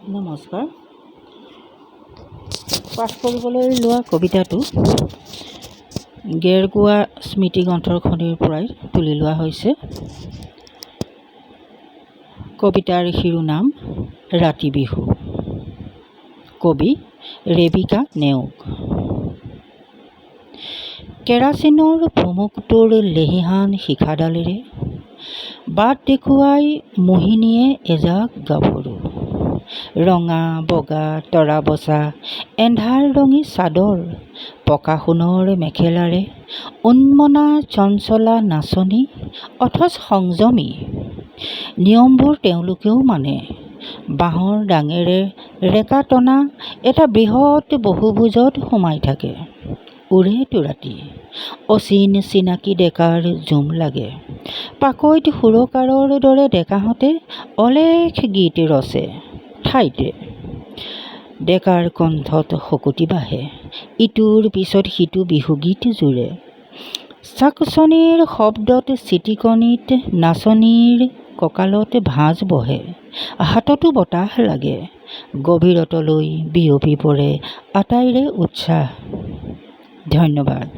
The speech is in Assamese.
নমস্কাৰ। পাঠ কৰিবলৈ লোৱা কবিতাটো গেৰকুৱা স্মৃতি গ্ৰন্থৰখনিৰ পৰাই তুলি লোৱা হৈছে। কবিতাৰ শিৰোনাম ৰাতি বিহু। কবি ৰেবিকা নেওগ। কেৰাচিনৰ ভুমুকটোৰ লেহিহান শিখাডালেৰে বাট দেখুৱাই মোহিনীয়ে এজাক গাভৰু। ৰঙা বগা তৰা বচা এন্ধাৰ ৰঙী চাদৰ, পকা সোণৰ মেখেলাৰে উন্মনা চঞ্চলা নাচনী, অথচ সংযমী। নিয়মবোৰ তেওঁলোকেও মানে। বাঁহৰ ডাঙেৰে ৰেকা টনা এটা বৃহৎ বহুভোজত সোমাই থাকে। উৰেতো ৰাতি, অচিন চিনাকি ডেকাৰ জুম লাগে। পাকৈত সুৰকাৰৰ দৰে ডেকাহঁতে অলেখ গীত ৰচে ঠাইতে। ডেকাৰ কণ্ঠত শকুতি বাঢ়ে, ইটোৰ পিছত সিটো বিহুগীত জুৰে। চাকচনিৰ শব্দত চিটিকনিত নাচনীৰ কঁকালত ভাঁজ বহে, হাততো বতাহ লাগে। গভীৰতলৈ বিয়পি পৰে আটাইৰে উৎসাহ। ধন্যবাদ।